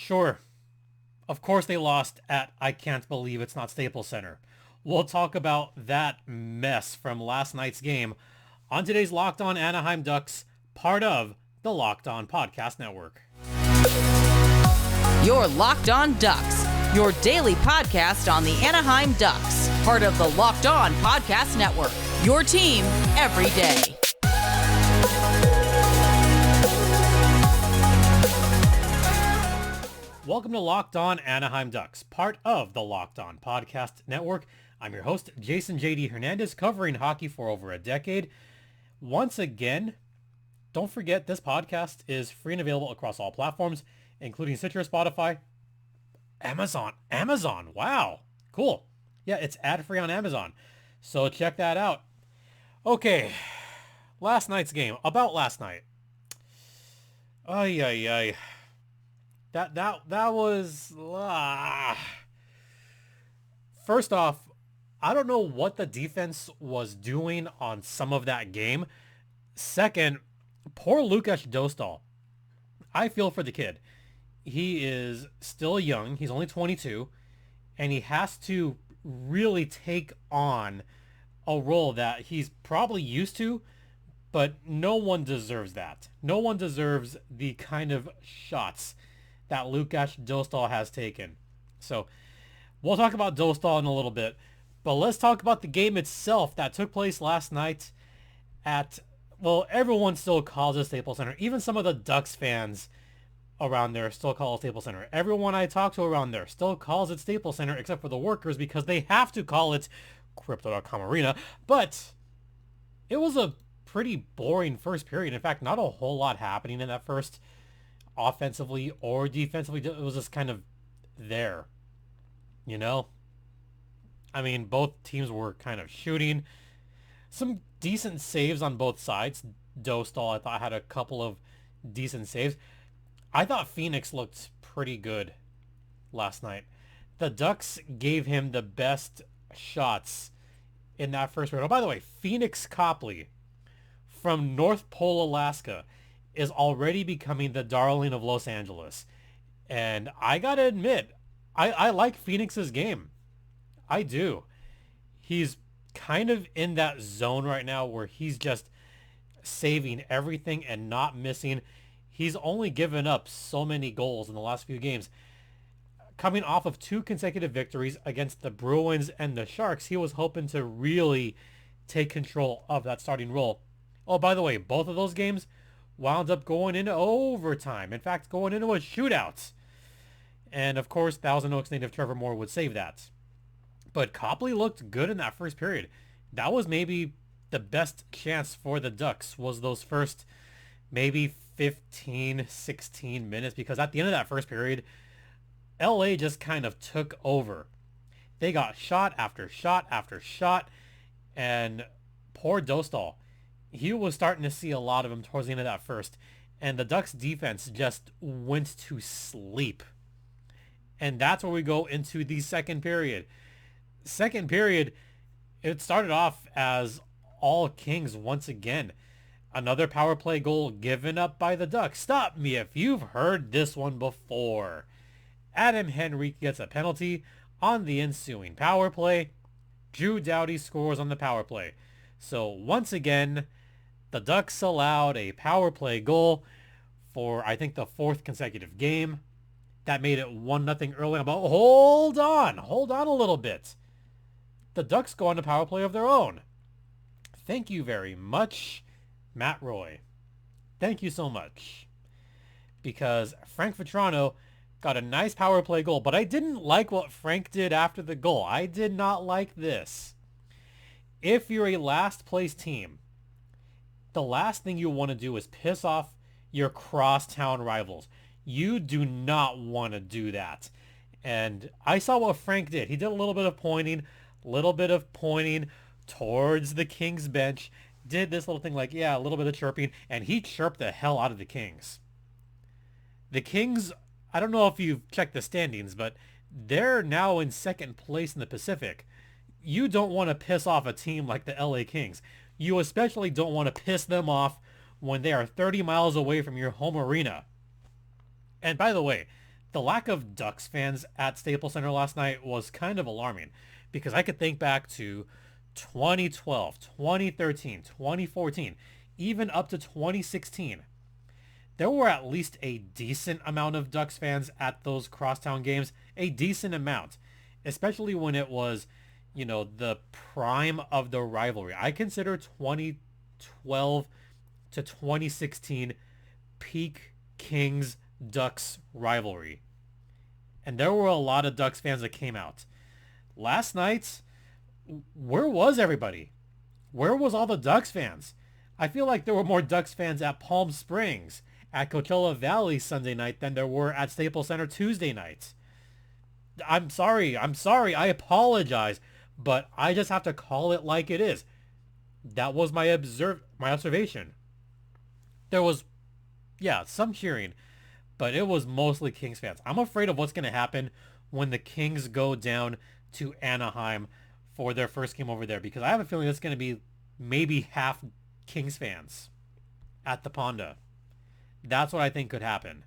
Sure, of course they lost at I can't believe it's not Staples Center. We'll talk about that mess from last night's game on today's Locked On Anaheim Ducks, part of the Locked On Podcast Network. Your Locked On Ducks, your daily podcast on the Anaheim Ducks, part of the Locked On Podcast Network, your team every day. Welcome to Locked On Anaheim Ducks, part of the Locked On Podcast Network. I'm your host, Jason J.D. Hernandez, covering hockey for over a decade. Once again, don't forget this podcast is free and available across all platforms, including Stitcher, Spotify, Amazon. Wow. Cool. Yeah, it's ad-free on Amazon. So check that out. Okay. Last night's game. About last night. Ay. That was... First off, I don't know what the defense was doing on some of that game. Second, poor Lukas Dostal. I feel for the kid. He is still young. He's only 22. And he has to really take on a role that he's probably used to, but no one deserves that. No one deserves the kind of shots that Lukas Dostal has taken. So we'll talk about Dostal in a little bit, but let's talk about the game itself that took place last night at, well, everyone still calls it Staples Center. Even some of the Ducks fans around there still call it Staples Center. Everyone I talk to around there still calls it Staples Center except for the workers because they have to call it Crypto.com Arena. But it was a pretty boring first period. In fact, not a whole lot happening in that first, offensively or defensively. It was just kind of there, you know? I mean, both teams were kind of shooting. Some decent saves on both sides. Dostal, I thought, had a couple of decent saves. I thought Phoenix looked pretty good last night. The Ducks gave him the best shots in that first round. Oh, by the way, Phoenix Copley from North Pole, Alaska, is already becoming the darling of Los Angeles. And I gotta admit, I like Phoenix's game. I do. He's kind of in that zone right now where he's just saving everything and not missing. He's only given up so many goals in the last few games. Coming off of 2 consecutive victories against the Bruins and the Sharks, he was hoping to really take control of that starting role. Oh, by the way, both of those games wound up going into overtime. In fact, going into a shootout. And of course, Thousand Oaks native Trevor Moore would save that. But Copley looked good in that first period. That was maybe the best chance for the Ducks, was those first maybe 15, 16 minutes. Because at the end of that first period, LA just kind of took over. They got shot after shot after shot. And poor Dostal, he was starting to see a lot of him towards the end of that first. And the Ducks defense just went to sleep. And that's where we go into the second period. Second period, it started off as all Kings once again. Another power play goal given up by the Ducks. Stop me if you've heard this one before. Adam Henrique gets a penalty on the ensuing power play. Drew Doughty scores on the power play. So once again, the Ducks allowed a power play goal for, I think, the 4th consecutive game. That made it 1-0 early. But hold on a little bit. The Ducks go on a power play of their own. Thank you very much, Matt Roy. Thank you so much. Because Frank Vetrano got a nice power play goal, but I didn't like what Frank did after the goal. I did not like this. If you're a last place team, the last thing you want to do is piss off your crosstown rivals. You do not want to do that. And I saw what Frank did. He did a little bit of pointing towards the Kings bench, did this little thing like, yeah, a little bit of chirping, and he chirped the hell out of the Kings. The Kings, I don't know if you've checked the standings, but they're now in second place in the Pacific. You don't want to piss off a team like the LA Kings. You especially don't want to piss them off when they are 30 miles away from your home arena. And by the way, the lack of Ducks fans at Staples Center last night was kind of alarming because I could think back to 2012, 2013, 2014, even up to 2016. There were at least a decent amount of Ducks fans at those crosstown games, a decent amount, especially when it was, the prime of the rivalry. I consider 2012 to 2016 peak Kings Ducks rivalry. And there were a lot of Ducks fans that came out. Last night, where was everybody? Where was all the Ducks fans? I feel like there were more Ducks fans at Palm Springs, at Coachella Valley Sunday night than there were at Staples Center Tuesday night. I'm sorry, I apologize, but I just have to call it like it is. That was my observation. There was, some cheering, but it was mostly Kings fans. I'm afraid of what's going to happen when the Kings go down to Anaheim for their first game over there, because I have a feeling it's going to be maybe half Kings fans at the Ponda. That's what I think could happen.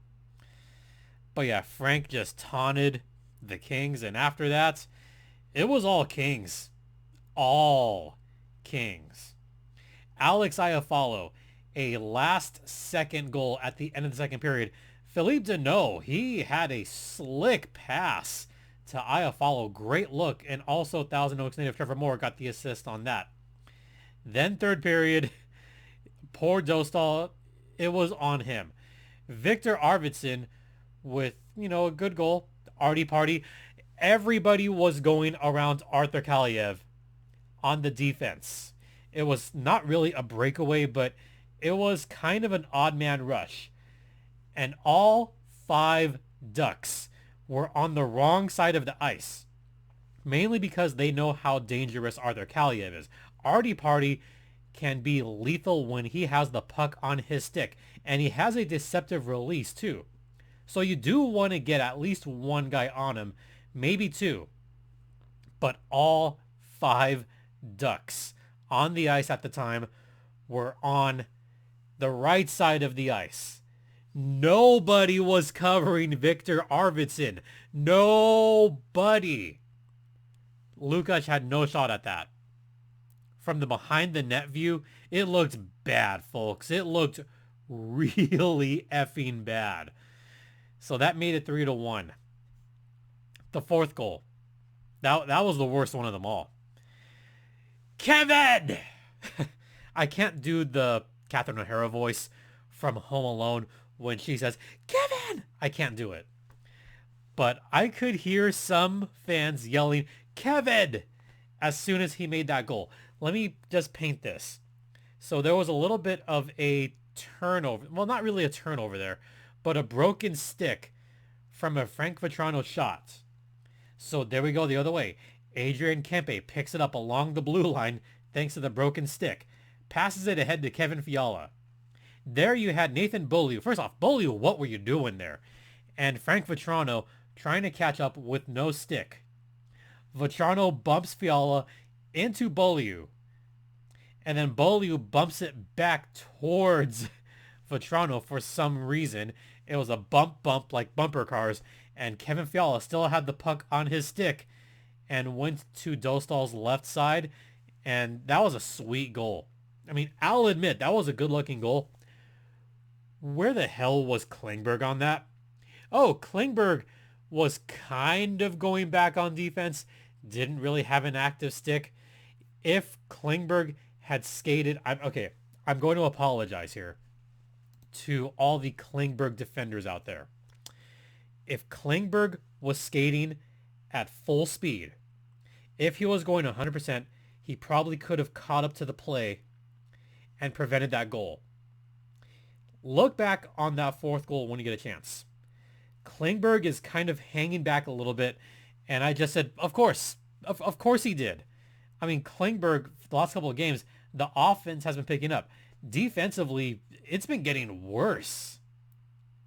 But yeah, Frank just taunted the Kings, and after that, it was all Kings. All Kings. Alex Iafallo, a last-second goal at the end of the second period. Philippe Deneau, he had a slick pass to Iafallo. Great look, and also Thousand Oaks native Trevor Moore got the assist on that. Then third period, poor Dostal, it was on him. Victor Arvidsson with, a good goal. Artie party. Everybody was going around Arthur Kaliev on the defense. It was not really a breakaway, but it was kind of an odd man rush. And all 5 Ducks were on the wrong side of the ice. Mainly because they know how dangerous Arthur Kaliev is. Artie party can be lethal when he has the puck on his stick. And he has a deceptive release too. So you do want to get at least one guy on him, maybe 2. But all 5 Ducks on the ice at the time were on the right side of the ice. Nobody was covering Victor Arvidsson. Nobody. Lukas had no shot at that. From the behind the net view, it looked bad, folks. It looked really effing bad. So that made it 3-1. The fourth goal. That was the worst one of them all. Kevin! I can't do the Catherine O'Hara voice from Home Alone when she says, Kevin! I can't do it. But I could hear some fans yelling, Kevin! As soon as he made that goal. Let me just paint this. So there was a little bit of a turnover. Well, not really a turnover there, but a broken stick from a Frank Vetrano shot. So there we go the other way. Adrian Kempe picks it up along the blue line thanks to the broken stick. Passes it ahead to Kevin Fiala. There you had Nathan Beaulieu. First off, Beaulieu, what were you doing there? And Frank Vetrano trying to catch up with no stick. Vetrano bumps Fiala into Beaulieu. And then Beaulieu bumps it back towards Vetrano for some reason. It was a bump like bumper cars. And Kevin Fiala still had the puck on his stick and went to Dostal's left side. And that was a sweet goal. I mean, I'll admit, that was a good-looking goal. Where the hell was Klingberg on that? Oh, Klingberg was kind of going back on defense. Didn't really have an active stick. If Klingberg had skated... I'm going to apologize here to all the Klingberg defenders out there. If Klingberg was skating at full speed, if he was going 100%, he probably could have caught up to the play and prevented that goal. Look back on that fourth goal when you get a chance. Klingberg is kind of hanging back a little bit, and I just said, of course. Of course he did. I mean, Klingberg, the last couple of games, the offense has been picking up. Defensively, it's been getting worse,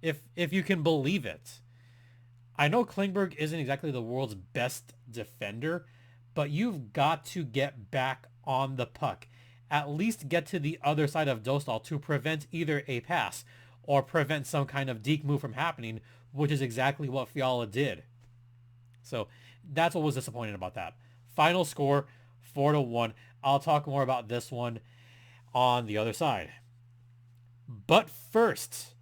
if you can believe it. I know Klingberg isn't exactly the world's best defender, but you've got to get back on the puck. At least get to the other side of Dostal to prevent either a pass or prevent some kind of deke move from happening which is exactly what Fiala did. So that's what was disappointing about that. Final score, 4-1. I'll talk more about this one on the other side. But first,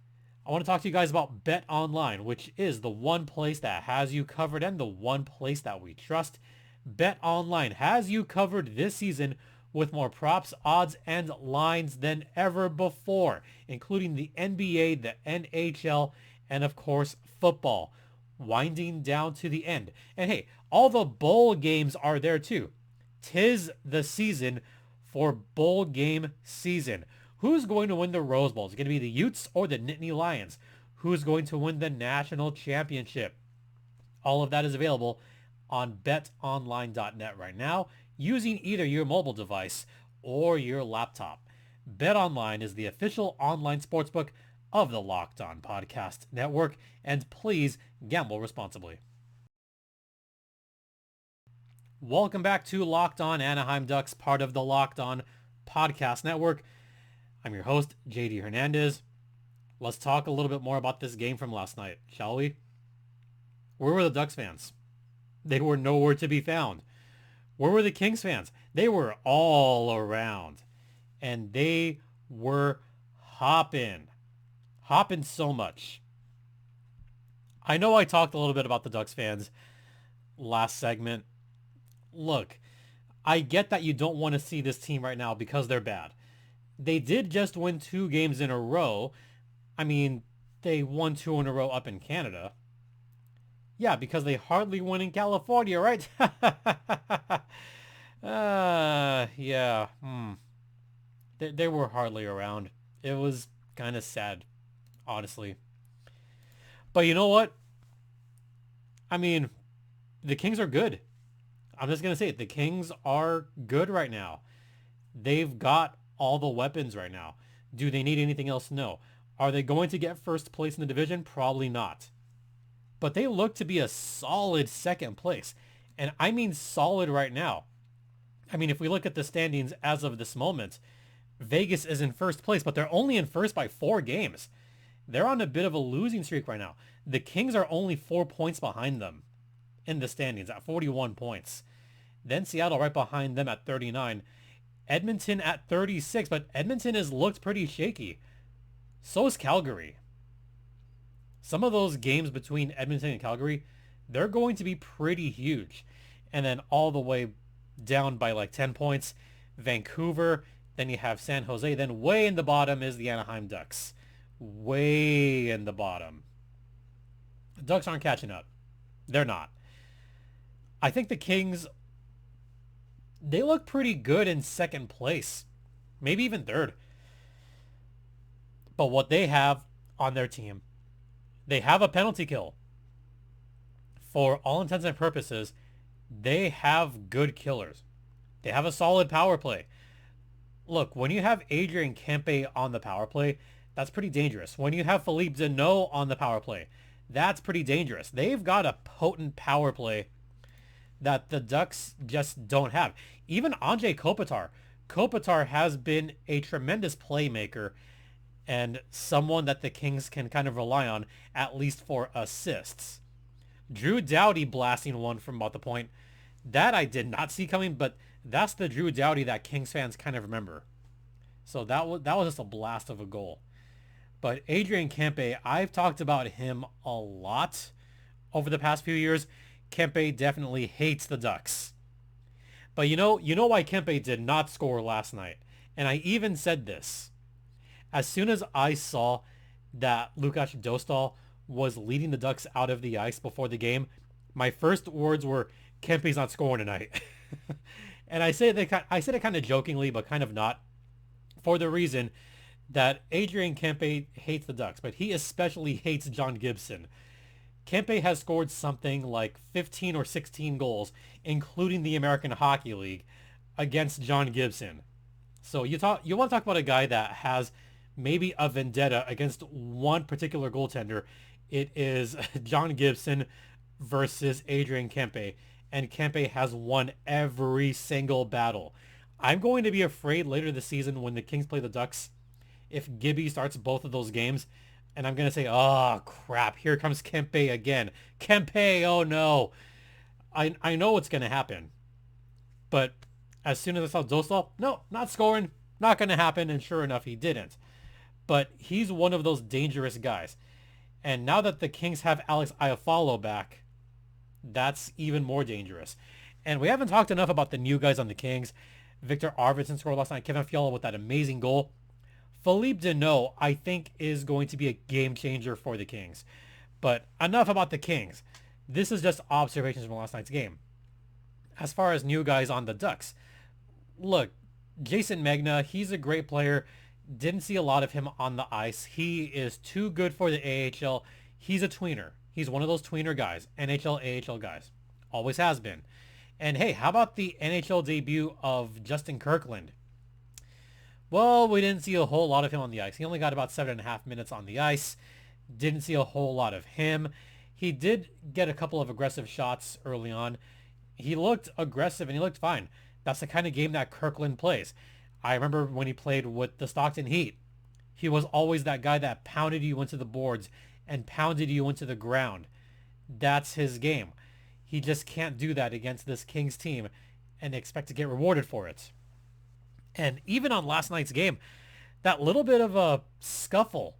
I want to talk to you guys about Bet Online, which is the one place that has you covered and the one place that we trust. Bet Online has you covered this season with more props, odds, and lines than ever before, including the NBA, the NHL, and of course, football, winding down to the end. And hey, all the bowl games are there too. 'Tis the season for bowl game season. Who's going to win the Rose Bowl? Is it going to be the Utes or the Nittany Lions? Who's going to win the national championship? All of that is available on betonline.net right now using either your mobile device or your laptop. BetOnline is the official online sportsbook of the Locked On Podcast Network, and please gamble responsibly. Welcome back to Locked On Anaheim Ducks, part of the Locked On Podcast Network. I'm your host, JD Hernandez. Let's talk a little bit more about this game from last night, shall we? Where were the Ducks fans? They were nowhere to be found. Where were the Kings fans? They were all around. And they were hopping. Hopping so much. I know I talked a little bit about the Ducks fans last segment. Look, I get that you don't want to see this team right now because they're bad. They did just win 2 games in a row. I mean, they won 2 in a row up in Canada. Yeah, because they hardly won in California, right? Yeah. They were hardly around. It was kind of sad, honestly. But you know what? I mean, the Kings are good. I'm just going to say it. The Kings are good right now. They've got all the weapons right now. Do they need anything else? No. Are they going to get first place in the division? Probably not. But they look to be a solid second place. And I mean solid right now. I mean, if we look at the standings as of this moment, Vegas is in first place, but they're only in first by 4 games. They're on a bit of a losing streak right now. The Kings are only 4 points behind them in the standings at 41 points. Then Seattle right behind them at 39. Edmonton at 36, but Edmonton has looked pretty shaky. So is Calgary. Some of those games between Edmonton and Calgary, they're going to be pretty huge. And then all the way down by like 10 points, Vancouver. Then you have San Jose. Then way in the bottom is the Anaheim Ducks. Way in the bottom. The Ducks aren't catching up. They're not. I think the Kings, they look pretty good in second place. Maybe even third. But what they have on their team, they have a penalty kill. For all intents and purposes, they have good killers. They have a solid power play. Look, when you have Adrian Kempe on the power play, that's pretty dangerous. When you have Philippe Deneau on the power play, that's pretty dangerous. They've got a potent power play that the Ducks just don't have. Even Anze Kopitar. Kopitar has been a tremendous playmaker and someone that the Kings can kind of rely on, at least for assists. Drew Doughty blasting one from about the point. That I did not see coming, but that's the Drew Doughty that Kings fans kind of remember. So that was just a blast of a goal. But Adrian Kempe, I've talked about him a lot over the past few years. Kempe definitely hates the Ducks. But you know why Kempe did not score last night. And I even said this. As soon as I saw that Lukas Dostal was leading the Ducks out of the ice before the game, my first words were, Kempe's not scoring tonight. And I said it kind of jokingly, but kind of not, for the reason that Adrian Kempe hates the Ducks, but he especially hates John Gibson. Kempe has scored something like 15 or 16 goals, including the American Hockey League, against John Gibson. So you want to talk about a guy that has maybe a vendetta against one particular goaltender. It is John Gibson versus Adrian Kempe, and Kempe has won every single battle. I'm going to be afraid later this season when the Kings play the Ducks, if Gibby starts both of those games And I'm going to say, oh, crap, here comes Kempe again. Kempe, oh no. I know what's going to happen. But as soon as I saw Dostal, no, not scoring, not going to happen. And sure enough, he didn't. But he's one of those dangerous guys. And now that the Kings have Alex Iafallo back, that's even more dangerous. And we haven't talked enough about the new guys on the Kings. Victor Arvidsson scored last night. Kevin Fiala with that amazing goal. Philippe Deneau, I think, is going to be a game changer for the Kings. But enough about the Kings. This is just observations from last night's game. As far as new guys on the Ducks, look, Jason Megna, he's a great player. Didn't see a lot of him on the ice. He is too good for the AHL. He's a tweener. He's one of those tweener guys. NHL, AHL guys. Always has been. And hey, how about the NHL debut of Justin Kirkland? Well, we didn't see a whole lot of him on the ice. He only got about 7.5 minutes on the ice. Didn't see a whole lot of him. He did get a couple of aggressive shots early on. He looked aggressive and he looked fine. That's the kind of game that Kirkland plays. I remember when he played with the Stockton Heat. He was always that guy that pounded you into the boards and pounded you into the ground. That's his game. He just can't do that against this Kings team and expect to get rewarded for it. And even on last night's game, that little bit of a scuffle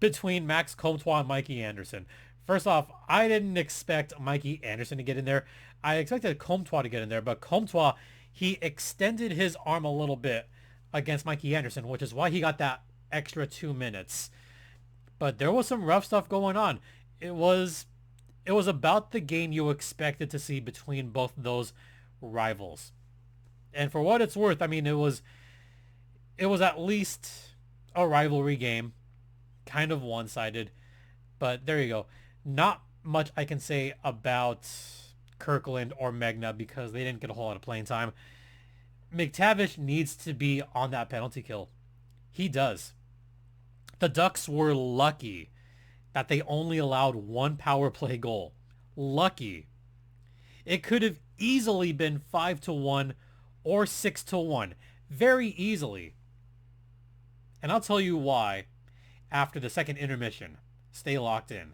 between Max Comtois and Mikey Anderson. First off, I didn't expect Mikey Anderson to get in there. I expected Comtois to get in there, but Comtois, he extended his arm a little bit against Mikey Anderson, which is why he got that extra 2 minutes. But there was some rough stuff going on. It was about the game you expected to see between both those rivals. And for what it's worth, I mean, it was at least a rivalry game, kind of one-sided. But there you go. Not much I can say about Kirkland or Megna because they didn't get a whole lot of playing time. McTavish needs to be on that penalty kill. He does. The Ducks were lucky that they only allowed one power play goal. Lucky. It could have easily been 5-1 or 6-1. Very easily. And I'll tell you why after the second intermission. Stay locked in.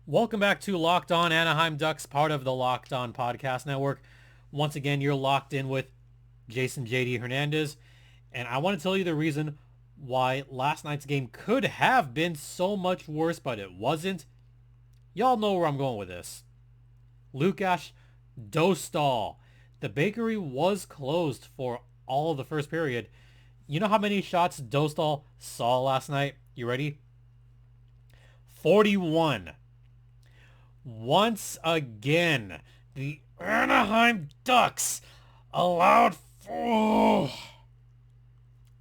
Welcome back to Locked On Anaheim Ducks, part of the Locked On Podcast Network. Once again, you're locked in with Jason JD Hernandez. And I want to tell you the reason why last night's game could have been so much worse, but it wasn't. Y'all know where I'm going with this. Lukas Dostal. The bakery was closed for all of the first period. You know how many shots Dostal saw last night? You ready? 41. Once again, the Anaheim Ducks allowed...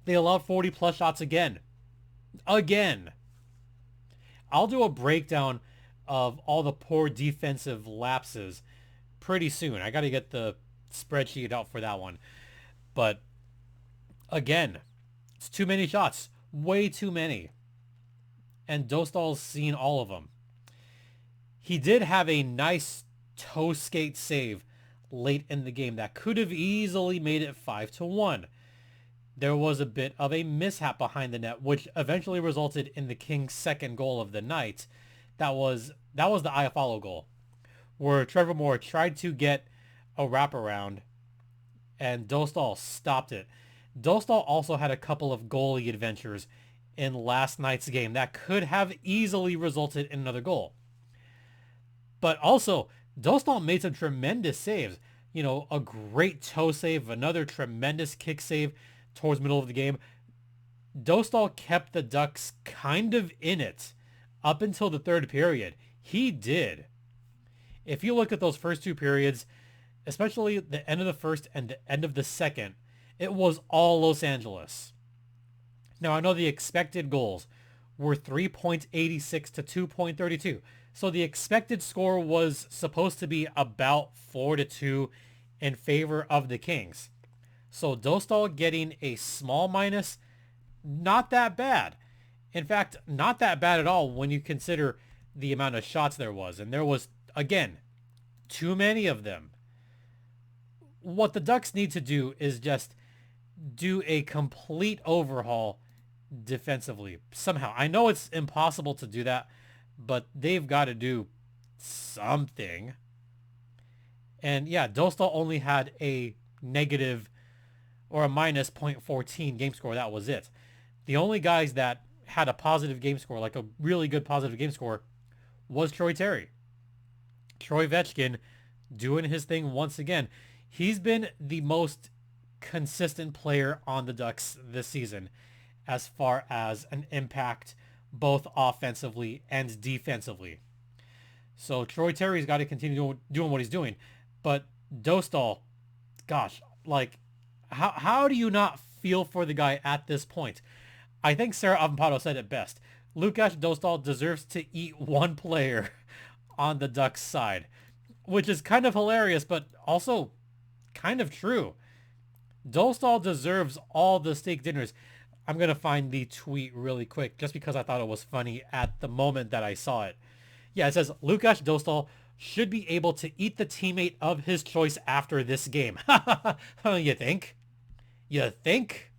They allowed 40 plus shots again. Again. I'll do a breakdown of all the poor defensive lapses pretty soon. I got to get the spreadsheet out for that one. But again, it's too many shots. Way too many. And Dostal's seen all of them. He did have a nice toe skate save late in the game that could have easily made it 5-1. There was a bit of a mishap behind the net, which eventually resulted in the Kings' second goal of the night. That was the Iafallo goal, where Trevor Moore tried to get a wraparound, and Dostal stopped it. Dostal also had a couple of goalie adventures in last night's game that could have easily resulted in another goal. But also, Dostal made some tremendous saves. You know, a great toe save, another tremendous kick save towards the middle of the game. Dostal kept the Ducks kind of in it up until the third period. He did. If you look at those first two periods, especially the end of the first and the end of the second, it was all Los Angeles. Now, I know the expected goals were 3.86 to 2.32. So the expected score was supposed to be about 4-2 in favor of the Kings. So Dostal getting a small minus, not that bad. In fact, not that bad at all when you consider the amount of shots there was. And there was, again, too many of them. What the Ducks need to do is just do a complete overhaul defensively somehow. I know it's impossible to do that, but they've got to do something. And yeah, Dostal only had a negative or a minus .14 game score. That was it. The only guys that had a positive game score, like a really good positive game score, was Troy Terry. Troy Vetchkin doing his thing once again. He's been the most consistent player on the Ducks this season as far as an impact both offensively and defensively. So Troy Terry's got to continue doing what he's doing. But Dostal, gosh, like, how do you not feel for the guy at this point? I think Sarah Avampado said it best. Lukas Dostal deserves to eat one player on the Ducks side, which is kind of hilarious, but also kind of true. Dostal deserves all the steak dinners. I'm going to find the tweet really quick just because I thought it was funny at the moment that I saw it. Yeah, it says, Lukas Dostal should be able to eat the teammate of his choice after this game. You think? You think?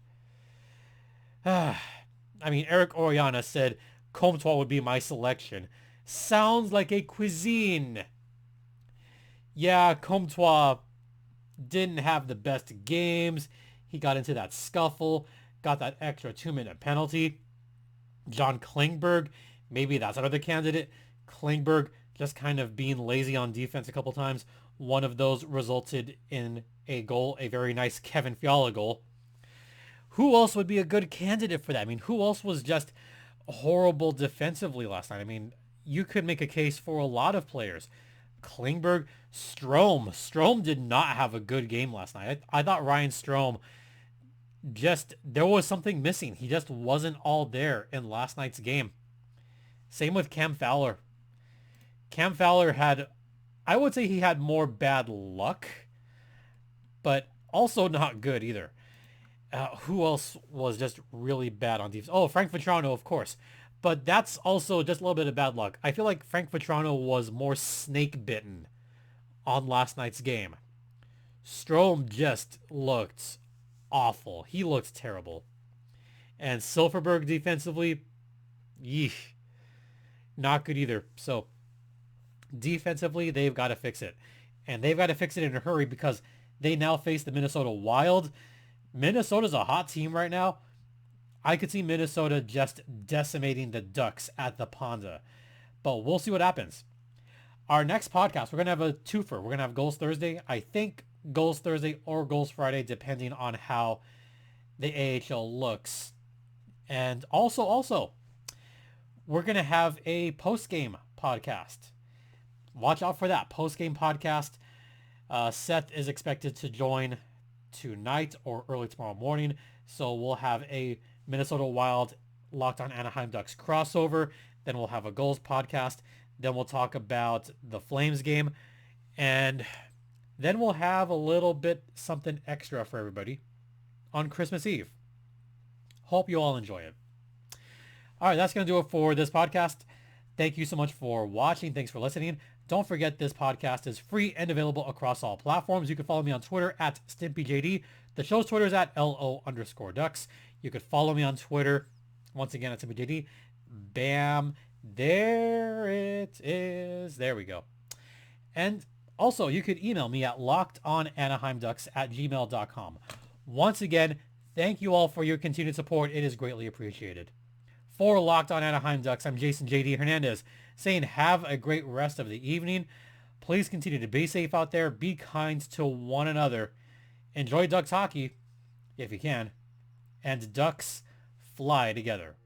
I mean, Eric Oriana said, Comtois would be my selection. Sounds like a cuisine. Yeah, Comtois didn't have the best games. He got into that scuffle, got that extra 2-minute penalty. John Klingberg, maybe that's another candidate. Klingberg just kind of being lazy on defense a couple times. One of those resulted in a goal, a very nice Kevin Fiala goal. Who else would be a good candidate for that? I mean, who else was just horrible defensively last night? I mean, you could make a case for a lot of players. Klingberg, Strome. Strome did not have a good game last night. I thought Ryan Strome there was something missing. He just wasn't all there in last night's game. Same with Cam Fowler. Cam Fowler I would say he had more bad luck, but also not good either. Who else was just really bad on defense? Oh, Frank Vetrano, of course. But that's also just a little bit of bad luck. I feel like Frank Vetrano was more snake-bitten on last night's game. Strome just looked awful. He looked terrible. And Silverberg defensively, yeesh, not good either. So defensively, they've got to fix it. And they've got to fix it in a hurry because they now face the Minnesota Wild. Minnesota's a hot team right now. I could see Minnesota just decimating the Ducks at the Ponda. But we'll see what happens. Our next podcast, we're going to have a twofer. We're going to have Goals Thursday. I think Goals Thursday or Goals Friday, depending on how the AHL looks. And also, we're going to have a post-game podcast. Watch out for that post-game podcast. Seth is expected to join tonight or early tomorrow morning. So we'll have a Minnesota Wild Locked on Anaheim Ducks crossover. Then we'll have a goals podcast. Then we'll talk about the Flames game. And then we'll have a little bit something extra for everybody on Christmas Eve. Hope you all enjoy it. All right, that's going to do it for this podcast. Thank you so much for watching. Thanks for listening. Don't forget this podcast is free and available across all platforms. You can follow me on Twitter at StimpyJD. The show's Twitter is at LO_Ducks. You could follow me on Twitter. Once again, at StimpyJD. Bam. There it is. There we go. And also, you could email me at lockedonanaheimducks@gmail.com. Once again, thank you all for your continued support. It is greatly appreciated. For Locked On Anaheim Ducks, I'm Jason J.D. Hernandez saying have a great rest of the evening. Please continue to be safe out there. Be kind to one another. Enjoy Ducks hockey, if you can. And Ducks fly together.